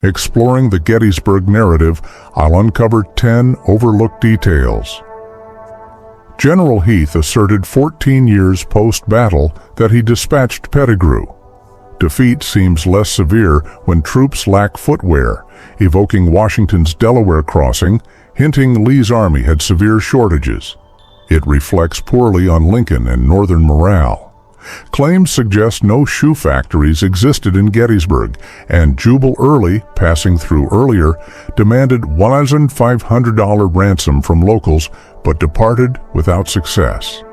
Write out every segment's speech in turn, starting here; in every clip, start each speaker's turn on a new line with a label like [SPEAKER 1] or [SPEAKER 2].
[SPEAKER 1] Exploring the Gettysburg narrative, I'll uncover 10 overlooked details. General Heath asserted 14 years post-battle that he dispatched Pettigrew. Defeat seems less severe when troops lack footwear, evoking Washington's Delaware crossing, hinting Lee's army had severe shortages. It reflects poorly on Lincoln and Northern morale. Claims suggest no shoe factories existed in Gettysburg, and Jubal Early, passing through earlier, demanded $1,500 ransom from locals but departed without success.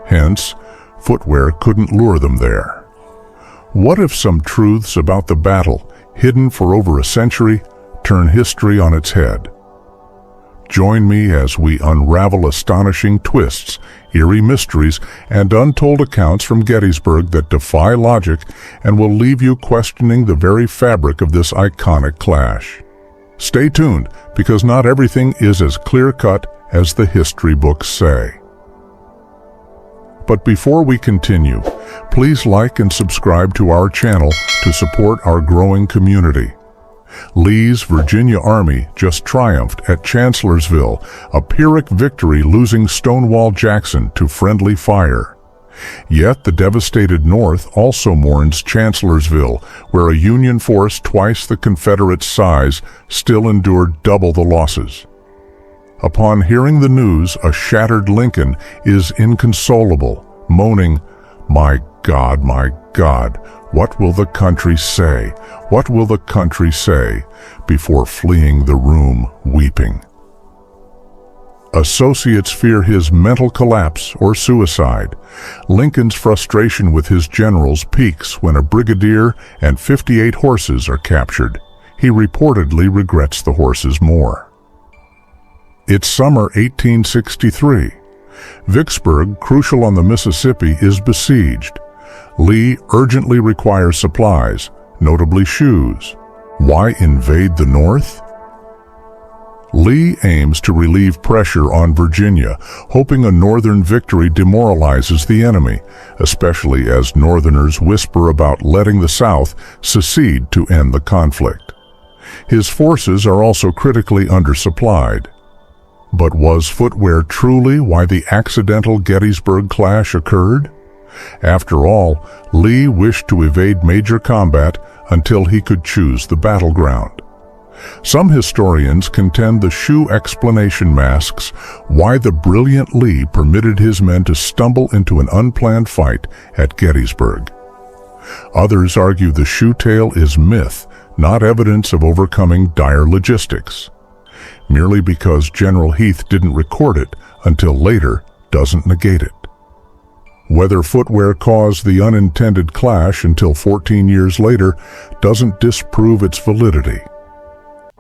[SPEAKER 1] Hence, footwear couldn't lure them there. What if some truths about the battle, hidden for over a century, turn history on its head? Join me as we unravel astonishing twists, eerie mysteries, and untold accounts from Gettysburg that defy logic and will leave you questioning the very fabric of this iconic clash. Stay tuned, because not everything is as clear-cut as the history books say. But before we continue, please like and subscribe to our channel to support our growing community. Lee's Virginia Army just triumphed at Chancellorsville, a Pyrrhic victory, losing Stonewall Jackson to friendly fire. Yet the devastated North also mourns Chancellorsville, where a Union force twice the Confederate size still endured double the losses. Upon hearing the news, a shattered Lincoln is inconsolable, moaning, my God, what will the country say? What will the country say?" before fleeing the room weeping. Associates fear his mental collapse or suicide. Lincoln's frustration with his generals peaks when a brigadier and 58 horses are captured. He reportedly regrets the horses more. It's summer 1863. Vicksburg, crucial on the Mississippi, is besieged. Lee urgently requires supplies, notably shoes. Why invade the North? Lee aims to relieve pressure on Virginia, hoping a Northern victory demoralizes the enemy, especially as Northerners whisper about letting the South secede to end the conflict. His forces are also critically undersupplied. But was footwear truly why the accidental Gettysburg clash occurred? After all, Lee wished to evade major combat until he could choose the battleground. Some historians contend the shoe explanation masks why the brilliant Lee permitted his men to stumble into an unplanned fight at Gettysburg. Others argue the shoe tale is myth, not evidence of overcoming dire logistics. Merely because General Heath didn't record it until later doesn't negate it. Whether footwear caused the unintended clash until 14 years later doesn't disprove its validity.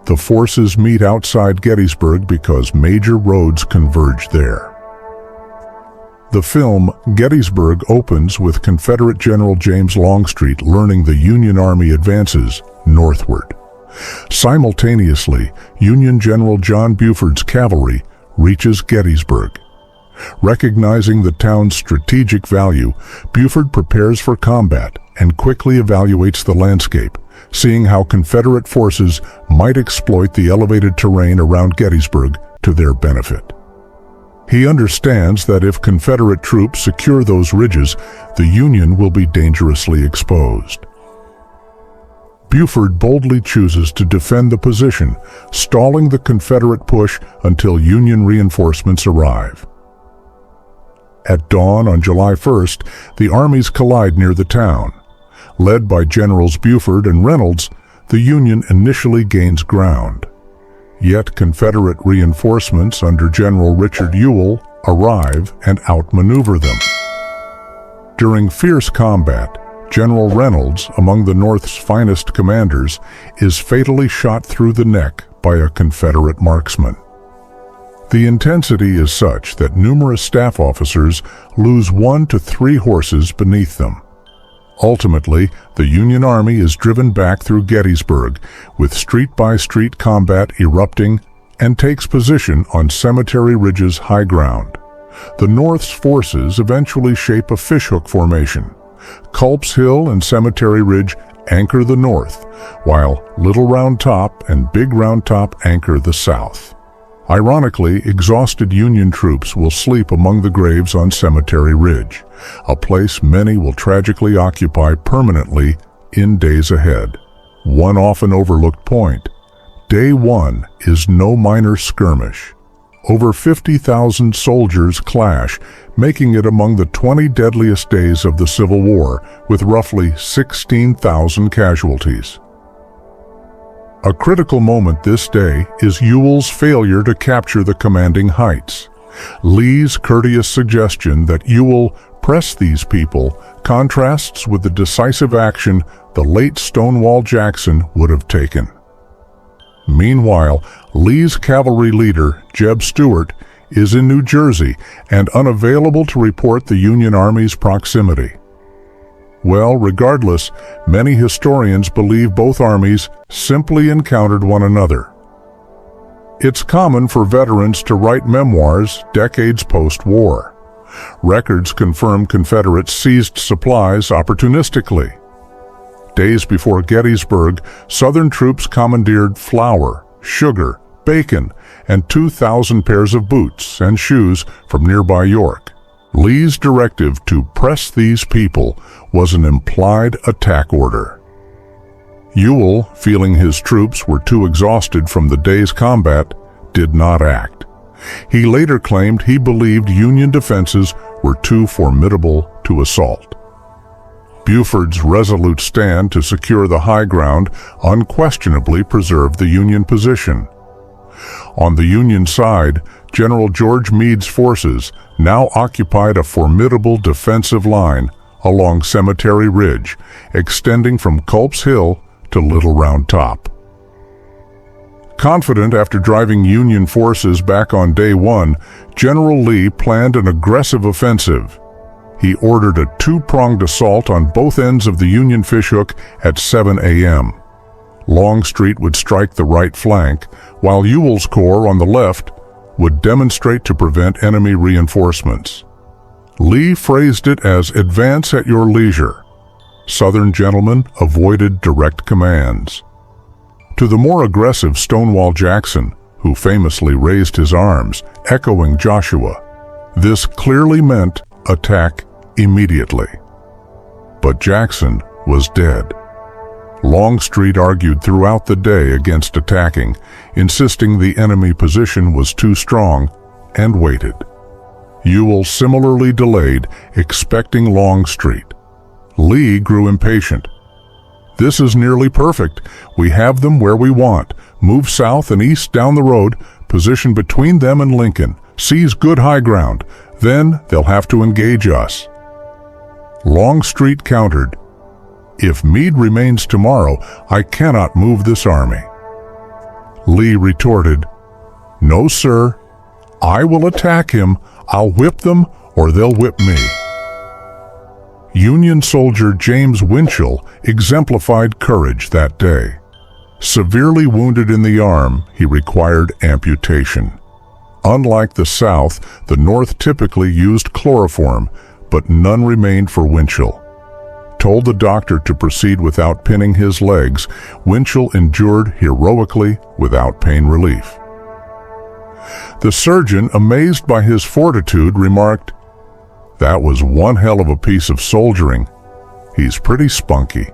[SPEAKER 1] The forces meet outside Gettysburg because major roads converge there. The film Gettysburg opens with Confederate General James Longstreet learning the Union Army advances northward. Simultaneously, Union General John Buford's cavalry reaches Gettysburg. Recognizing the town's strategic value, Buford prepares for combat and quickly evaluates the landscape, seeing how Confederate forces might exploit the elevated terrain around Gettysburg to their benefit. He understands that if Confederate troops secure those ridges, the Union will be dangerously exposed. Buford boldly chooses to defend the position, stalling the Confederate push until Union reinforcements arrive. At dawn on July 1st, the armies collide near the town. Led by Generals Buford and Reynolds, the Union initially gains ground. Yet Confederate reinforcements under General Richard Ewell arrive and outmaneuver them. During fierce combat, General Reynolds, among the North's finest commanders, is fatally shot through the neck by a Confederate marksman. The intensity is such that numerous staff officers lose 1 to 3 horses beneath them. Ultimately, the Union Army is driven back through Gettysburg, with street-by-street combat erupting, and takes position on Cemetery Ridge's high ground. The North's forces eventually shape a fishhook formation. Culp's Hill and Cemetery Ridge anchor the north, while Little Round Top and Big Round Top anchor the south. Ironically, exhausted Union troops will sleep among the graves on Cemetery Ridge, a place many will tragically occupy permanently in days ahead. One often overlooked point: Day 1 is no minor skirmish. Over 50,000 soldiers clash, making it among the 20 deadliest days of the Civil War, with roughly 16,000 casualties. A critical moment this day is Ewell's failure to capture the commanding heights. Lee's courteous suggestion that Ewell press these people contrasts with the decisive action the late Stonewall Jackson would have taken. Meanwhile, Lee's cavalry leader, Jeb Stuart, is in New Jersey and unavailable to report the Union Army's proximity. Well, regardless, many historians believe both armies simply encountered one another. It's common for veterans to write memoirs decades post-war. Records confirm Confederates seized supplies opportunistically. Days before Gettysburg, Southern troops commandeered flour, sugar, bacon, and 2,000 pairs of boots and shoes from nearby York. Lee's directive to press these people was an implied attack order. Ewell, feeling his troops were too exhausted from the day's combat, did not act. He later claimed he believed Union defenses were too formidable to assault. Buford's resolute stand to secure the high ground unquestionably preserved the Union position. On the Union side, General George Meade's forces now occupied a formidable defensive line along Cemetery Ridge, extending from Culp's Hill to Little Round Top. Confident after driving Union forces back on Day 1, General Lee planned an aggressive offensive. He ordered a two-pronged assault on both ends of the Union fishhook at 7 a.m. Longstreet would strike the right flank, while Ewell's corps on the left would demonstrate to prevent enemy reinforcements. Lee phrased it as "advance at your leisure." Southern gentlemen avoided direct commands. To the more aggressive Stonewall Jackson, who famously raised his arms, echoing Joshua, this clearly meant attack immediately. But Jackson was dead. Longstreet argued throughout the day against attacking, insisting the enemy position was too strong, and waited. Ewell similarly delayed, expecting Longstreet. Lee grew impatient. "This is nearly perfect. We have them where we want. Move south and east down the road, position between them and Lincoln, seize good high ground. Then they'll have to engage us." Longstreet countered, "If Meade remains tomorrow, I cannot move this army." Lee retorted, "No, sir. I will attack him. I'll whip them, or they'll whip me." Union soldier James Winchell exemplified courage that day. Severely wounded in the arm, he required amputation. Unlike the South, the North typically used chloroform, but none remained for Winchell. Told the doctor to proceed without pinning his legs, Winchell endured heroically without pain relief. The surgeon, amazed by his fortitude, remarked, "That was one hell of a piece of soldiering. He's pretty spunky."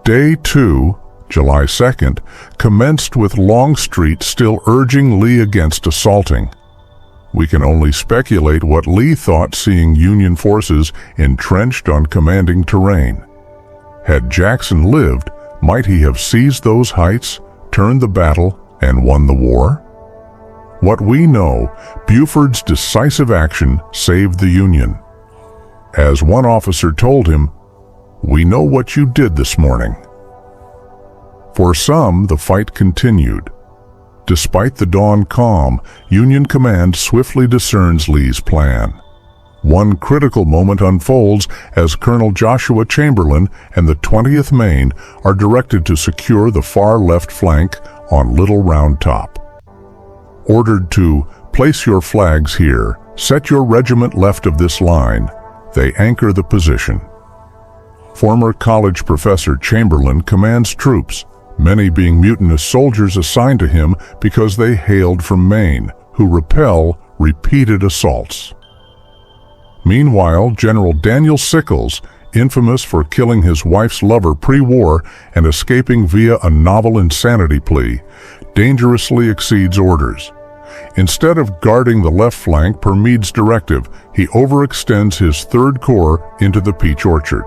[SPEAKER 1] Day 2, July 2nd, commenced with Longstreet still urging Lee against assaulting. We can only speculate what Lee thought seeing Union forces entrenched on commanding terrain. Had Jackson lived, might he have seized those heights, turned the battle, and won the war? What we know, Buford's decisive action saved the Union. As one officer told him, "We know what you did this morning." For some, the fight continued. Despite the dawn calm, Union command swiftly discerns Lee's plan. One critical moment unfolds as Colonel Joshua Chamberlain and the 20th Maine are directed to secure the far left flank on Little Round Top. Ordered to place your flags here, set your regiment left of this line, they anchor the position. Former college professor Chamberlain commands troops, many being mutinous soldiers assigned to him because they hailed from Maine, who repel repeated assaults. Meanwhile, General Daniel Sickles, infamous for killing his wife's lover pre-war and escaping via a novel insanity plea, dangerously exceeds orders. Instead of guarding the left flank per Meade's directive, he overextends his Third Corps into the Peach Orchard.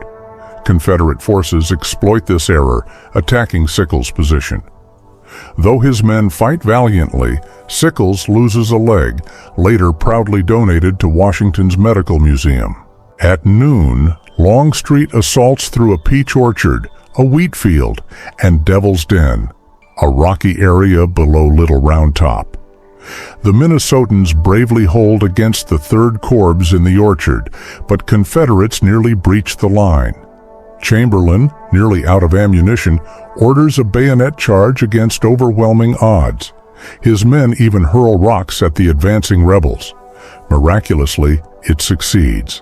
[SPEAKER 1] Confederate forces exploit this error, attacking Sickles' position. Though his men fight valiantly, Sickles loses a leg, later proudly donated to Washington's Medical Museum. At noon, Longstreet assaults through a peach orchard, a wheat field, and Devil's Den, a rocky area below Little Round Top. The Minnesotans bravely hold against the Third Corps in the orchard, but Confederates nearly breach the line. Chamberlain, nearly out of ammunition, orders a bayonet charge against overwhelming odds. His men even hurl rocks at the advancing rebels. Miraculously, it succeeds.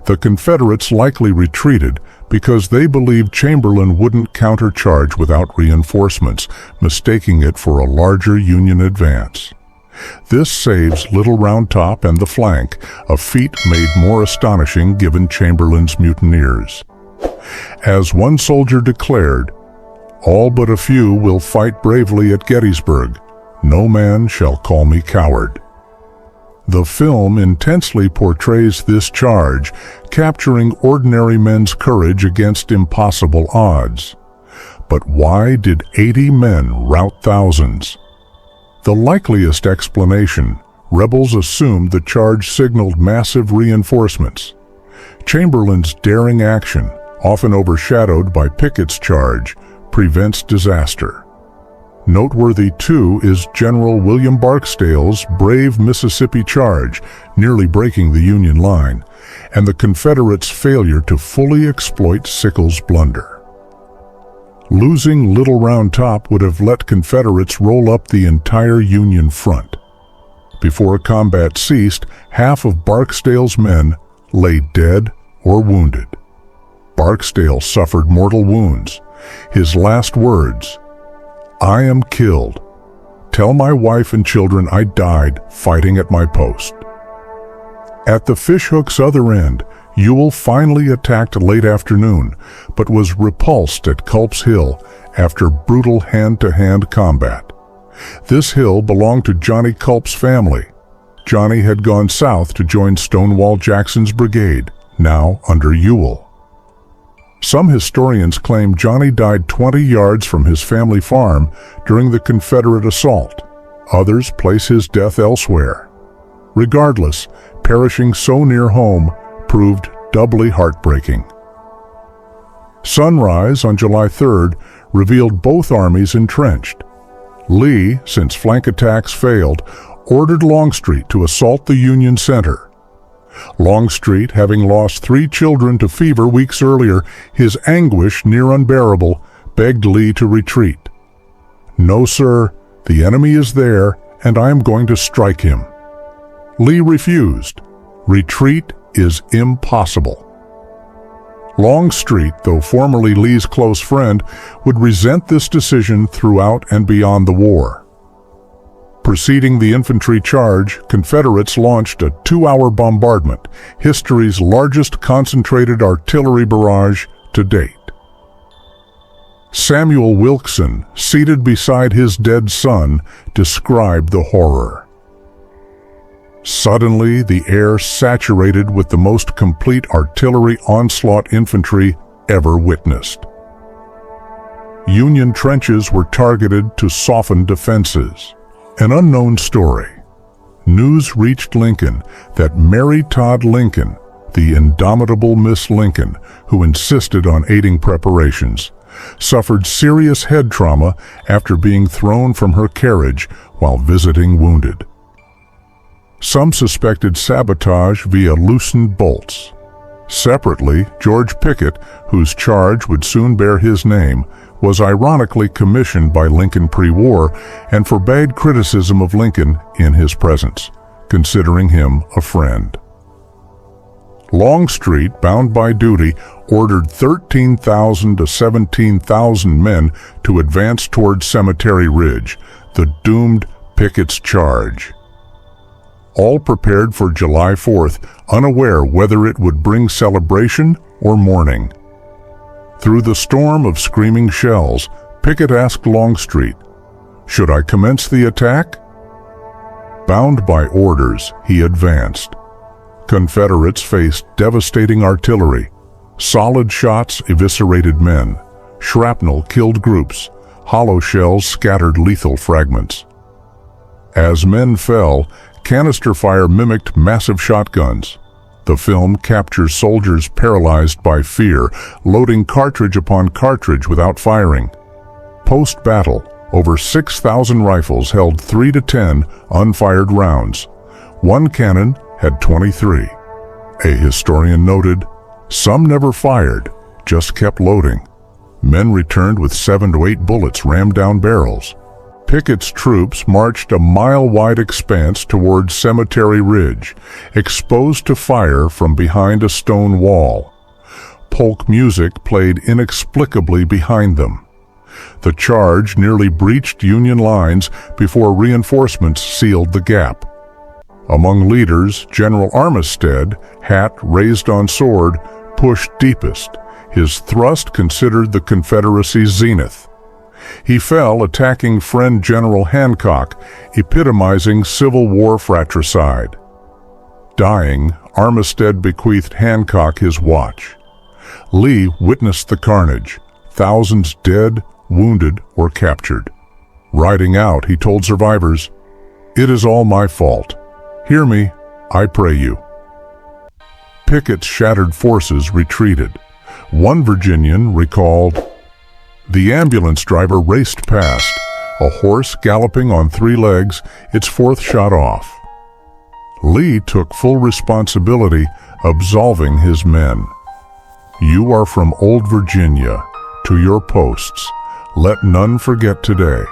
[SPEAKER 1] The Confederates likely retreated because they believed Chamberlain wouldn't countercharge without reinforcements, mistaking it for a larger Union advance. This saves Little Round Top and the flank, a feat made more astonishing given Chamberlain's mutineers. As one soldier declared, "All but a few will fight bravely at Gettysburg. No man shall call me coward." The film intensely portrays this charge, capturing ordinary men's courage against impossible odds. But why did 80 men rout thousands? The likeliest explanation: rebels assumed the charge signaled massive reinforcements. Chamberlain's daring action, often overshadowed by Pickett's charge, prevents disaster. Noteworthy, too, is General William Barksdale's brave Mississippi charge, nearly breaking the Union line, and the Confederates' failure to fully exploit Sickles' blunder. Losing Little Round Top would have let Confederates roll up the entire Union front. Before combat ceased, half of Barksdale's men lay dead or wounded. Barksdale suffered mortal wounds. His last words, "I am killed. Tell my wife and children I died fighting at my post." At the fishhook's other end, Ewell finally attacked late afternoon, but was repulsed at Culp's Hill after brutal hand-to-hand combat. This hill belonged to Johnny Culp's family. Johnny had gone south to join Stonewall Jackson's brigade, now under Ewell. Some historians claim Johnny died 20 yards from his family farm during the Confederate assault. Others place his death elsewhere. Regardless, perishing so near home proved doubly heartbreaking. Sunrise on July 3rd revealed both armies entrenched. Lee, since flank attacks failed, ordered Longstreet to assault the Union center. Longstreet, having lost 3 children to fever weeks earlier, his anguish near unbearable, begged Lee to retreat. "No, sir, the enemy is there, and I am going to strike him." Lee refused. Retreat is impossible. Longstreet, though formerly Lee's close friend, would resent this decision throughout and beyond the war. Preceding the infantry charge, Confederates launched a 2-hour bombardment, history's largest concentrated artillery barrage to date. Samuel Wilkson, seated beside his dead son, described the horror. Suddenly, the air saturated with the most complete artillery onslaught infantry ever witnessed. Union trenches were targeted to soften defenses. An unknown story. News reached Lincoln that Mary Todd Lincoln, the indomitable Miss Lincoln, who insisted on aiding preparations, suffered serious head trauma after being thrown from her carriage while visiting wounded. Some suspected sabotage via loosened bolts. Separately, George Pickett, whose charge would soon bear his name, was ironically commissioned by Lincoln pre-war and forbade criticism of Lincoln in his presence, considering him a friend. Longstreet, bound by duty, ordered 13,000 to 17,000 men to advance toward Cemetery Ridge, the doomed Pickett's charge. All prepared for July 4th, unaware whether it would bring celebration or mourning. Through the storm of screaming shells, Pickett asked Longstreet, "Should I commence the attack?" Bound by orders, he advanced. Confederates faced devastating artillery. Solid shots eviscerated men. Shrapnel killed groups. Hollow shells scattered lethal fragments. As men fell, canister fire mimicked massive shotguns. The film captures soldiers paralyzed by fear, loading cartridge upon cartridge without firing. Post-battle, over 6,000 rifles held 3 to 10 unfired rounds. One cannon had 23. A historian noted, "Some never fired, just kept loading. Men returned with 7 to 8 bullets rammed down barrels." Pickett's troops marched a mile-wide expanse toward Cemetery Ridge, exposed to fire from behind a stone wall. Polk music played inexplicably behind them. The charge nearly breached Union lines before reinforcements sealed the gap. Among leaders, General Armistead, hat raised on sword, pushed deepest, his thrust considered the Confederacy's zenith. He fell attacking friend General Hancock, epitomizing Civil War fratricide. Dying, Armistead bequeathed Hancock his watch. Lee witnessed the carnage, thousands dead, wounded, or captured. Riding out, he told survivors, "It is all my fault. Hear me, I pray you." Pickett's shattered forces retreated. One Virginian recalled, "The ambulance driver raced past, a horse galloping on 3 legs, its 4th shot off." Lee took full responsibility, absolving his men. "You are from Old Virginia. To your posts. Let none forget today."